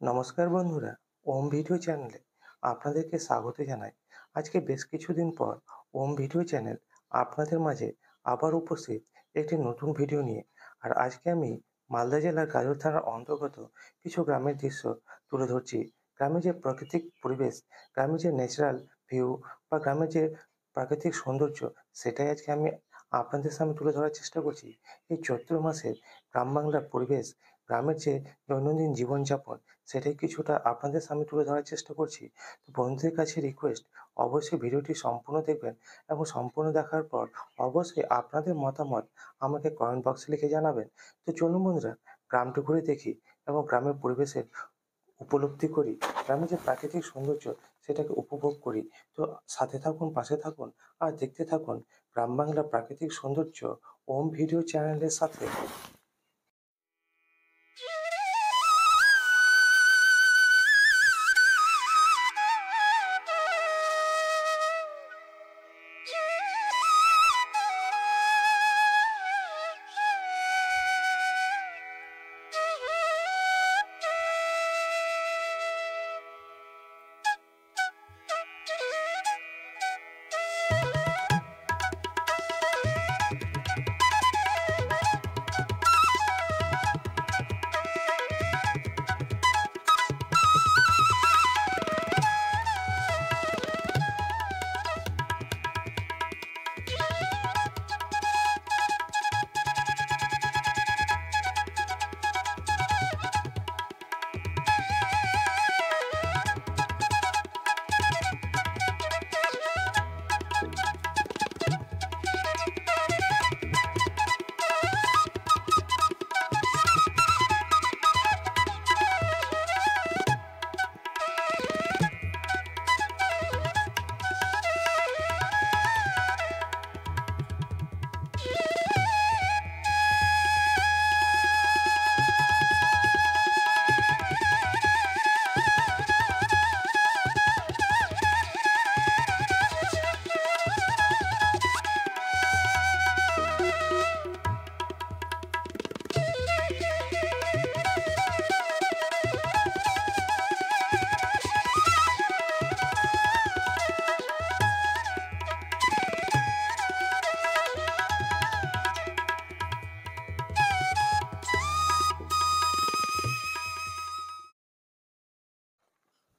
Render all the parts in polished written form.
নমস্কার বন্ধুরা, ওম ভিডিও চ্যানেলে আপনাদেরকে স্বাগত জানাই। আজকে বেশ কিছুদিন পর ওম ভিডিও চ্যানেল আপনাদের মাঝে আবার উপস্থিত একটি নতুন ভিডিও নিয়ে। আর আজকে আমি মালদা জেলার গাজল থানার অন্তর্গত কিছু গ্রামের দৃশ্য তুলে ধরছি। গ্রামের যে প্রাকৃতিক পরিবেশ, গ্রামের যে ন্যাচারাল ভিউ বা গ্রামের যে প্রাকৃতিক সৌন্দর্য, সেটাই আজকে আমি আপনাদের সামনে তুলে ধরার চেষ্টা করছি। এই চৈত্র মাসের গ্রাম বাংলার পরিবেশ, গ্রামের যে দৈনন্দিন জীবনযাপন, সেটাই কিছুটা আপনাদের সামনে তুলে ধরার চেষ্টা করছি। তো বন্ধুদের কাছে রিকোয়েস্ট, অবশ্যই ভিডিওটি সম্পূর্ণ দেখবেন এবং সম্পূর্ণ দেখার পর অবশ্যই আপনাদের মতামত আমাকে কমেন্ট বক্সে লিখে জানাবেন। তো চলুন বন্ধুরা, গ্রামটি ঘুরে দেখি এবং গ্রামের পরিবেশের উপলব্ধি করি, গ্রামের যে প্রাকৃতিক সৌন্দর্য সেটাকে উপভোগ করি। তো সাথে থাকুন, পাশে থাকুন আর দেখতে থাকুন গ্রাম বাংলার প্রাকৃতিক সৌন্দর্য ওম ভিডিও চ্যানেলের সাথে।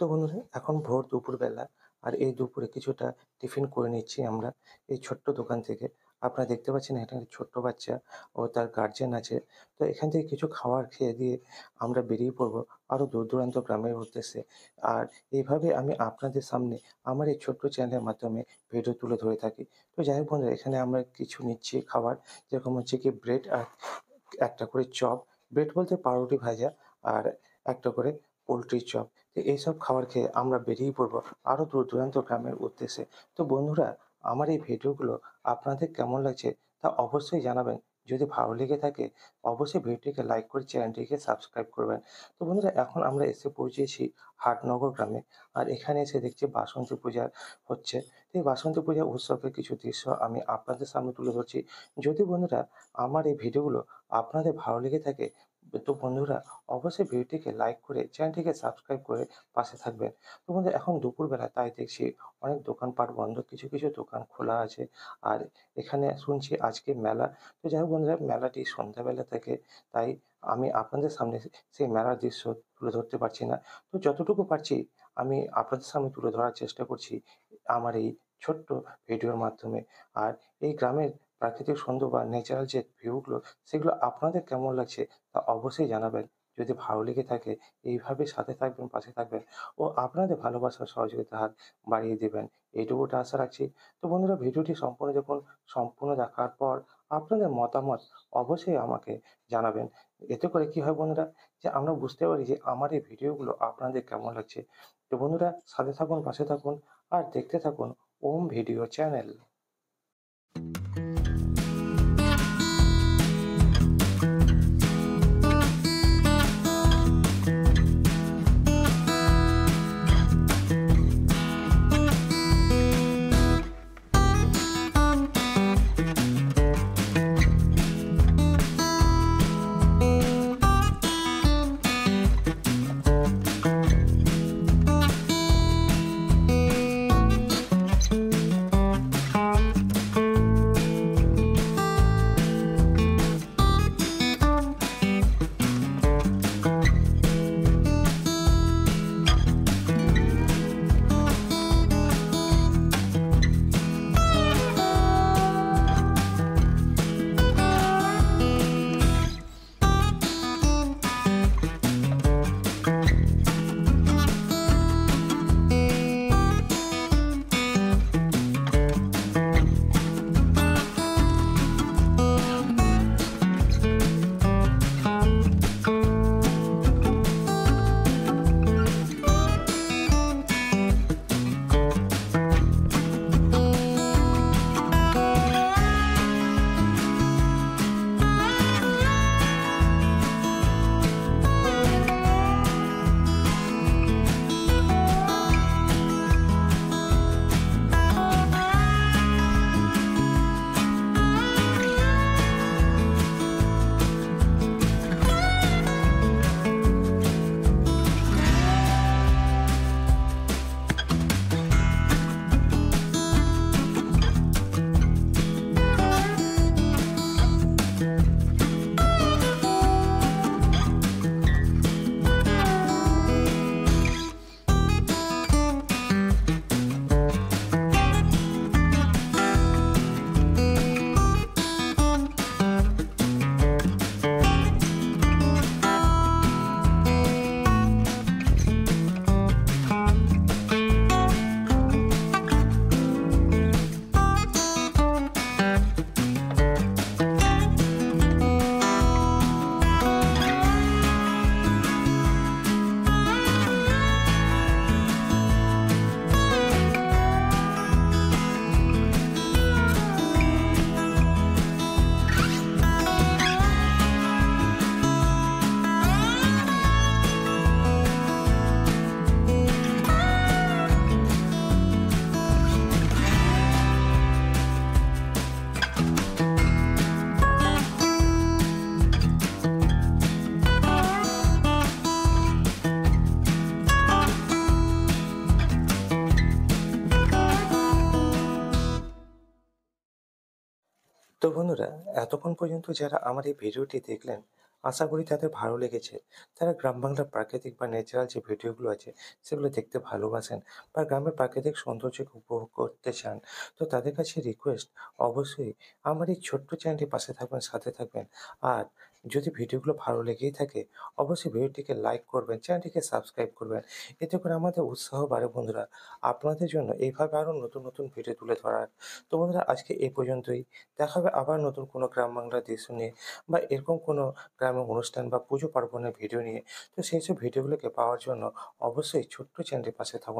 তো বন্ধুরা, এখন ভোর দুপুরবেলা, আর এই দুপুরে কিছুটা টিফিন করে নিচ্ছি আমরা এই ছোট্ট দোকান থেকে। আপনারা দেখতে পাচ্ছেন এখানে ছোট্ট বাচ্চা ও তার গার্জেন আছে। তো এখান থেকে কিছু খাবার খেয়ে দিয়ে আমরা বেরিয়ে পড়বো আরও দূর দূরান্ত গ্রামের উদ্দেশ্যে। আর এইভাবে আমি আপনাদের সামনে আমার এই ছোট্ট চ্যানেলের মাধ্যমে ভিডিও তুলে ধরে থাকি। তো যাই হোক বন্ধুরা, এখানে আমরা কিছু নিচ্ছি খাবার, যেরকম হচ্ছে কি ব্রেড আর একটা করে চপ। ব্রেড বলতে পাউরুটি ভাজা, আর একটা করে পোল্ট্রির চপ। তো এইসব খাবার খেয়ে আমরা বেরিয়ে পড়বো আরও দূর দূরান্ত গ্রামের উদ্দেশ্যে। তো বন্ধুরা, আমার এই ভিডিওগুলো আপনাদের কেমন লাগছে তা অবশ্যই জানাবেন। যদি ভালো লেগে থাকে অবশ্যই ভিডিওটিকে লাইক করে চ্যানেলটিকে সাবস্ক্রাইব করবেন। তো বন্ধুরা, এখন আমরা এসে পৌঁছেছি হাটনগর গ্রামে। আর এখানে এসে দেখছি বাসন্তী পূজা হচ্ছে। তো এই বাসন্তী পূজা উৎসবের কিছু দৃশ্য আমি আপনাদের সামনে তুলে ধরছি। যদি বন্ধুরা আমার এই ভিডিওগুলো আপনাদের ভালো লেগে থাকে, তো বন্ধুরা অবশ্যই ভিডিওটিকে লাইক করে চ্যানেলটিকে সাবস্ক্রাইব করে পাশে থাকবেন। তো বন্ধুরা, এখন দুপুরবেলা, তাই দেখছি অনেক দোকানপাট বন্ধ, কিছু কিছু দোকান খোলা আছে। আর এখানে শুনছি আজকে মেলা। তো যাই হোক বন্ধুরা, মেলাটি সন্ধ্যাবেলা থেকে, তাই আমি আপনাদের সামনে সেই মেলার দৃশ্য তুলে ধরতে পারছি না। তো যতটুকু পারছি আমি আপনাদের সামনে তুলে ধরার চেষ্টা করছি আমার এই ছোট্ট ভিডিওর মাধ্যমে। আর এই গ্রামের প্রাকৃতিক সৌন্দর্য বা ন্যাচারাল যে ভিউগুলো, সেগুলো আপনাদের কেমন লাগছে তা অবশ্যই জানাবেন। যদি ভালো লেগে থাকে এইভাবে সাথে থাকবেন, পাশে থাকবেন ও আপনাদের ভালোবাসার সহযোগিতার হাত বাড়িয়ে দেবেন, এইটুকুটা আশা রাখছি। তো বন্ধুরা, ভিডিওটি সম্পূর্ণ দেখুন। সম্পূর্ণ দেখার পর আপনাদের মতামত অবশ্যই আমাকে জানাবেন। এতে করে কি হয় বন্ধুরা, যে আমরা বুঝতে পারি যে আমার এই ভিডিওগুলো আপনাদের কেমন লাগছে। তো বন্ধুরা, সাথে থাকুন, পাশে থাকুন আর দেখতে থাকুন ওম ভিডিও চ্যানেল। তো বন্ধুরা, এতক্ষণ পর্যন্ত যারা আমার এই ভিডিওটি দেখলেন, আশা করি তাদের ভালো লেগেছে। তারা গ্রাম বাংলার প্রাকৃতিক বা ন্যাচারাল যে ভিডিওগুলো আছে, সেগুলো দেখতে ভালোবাসেন বা গ্রামের প্রাকৃতিক সৌন্দর্যকে উপভোগ করতে চান। তো তাদের কাছে রিকোয়েস্ট, অবশ্যই আমার এই ছোট্ট চ্যানেলটির পাশে থাকবেন, সাথে থাকবেন। আর যদি ভিডিওগুলো ভালো লেগেই থাকে, অবশ্যই ভিডিওটিকে লাইক করবেন, চ্যানেলটিকে সাবস্ক্রাইব করবেন। এতে করে আমাদের উৎসাহ বাড়ে বন্ধুরা, আপনাদের জন্য এইভাবে আরও নতুন, নতুন ভিডিও তুলে ধরার। তো বন্ধুরা, আজকে এই পর্যন্তই। দেখা হবে আবার নতুন কোনো গ্রাম বাংলার দৃশ্য নিয়ে বা এরকম কোনো গ্রামের অনুষ্ঠান বা পুজো পার্বণের ভিডিও নিয়ে। তো সেই সব ভিডিওগুলোকে পাওয়ার জন্য অবশ্যই ছোট্ট চ্যানেলটির পাশে থাকুন।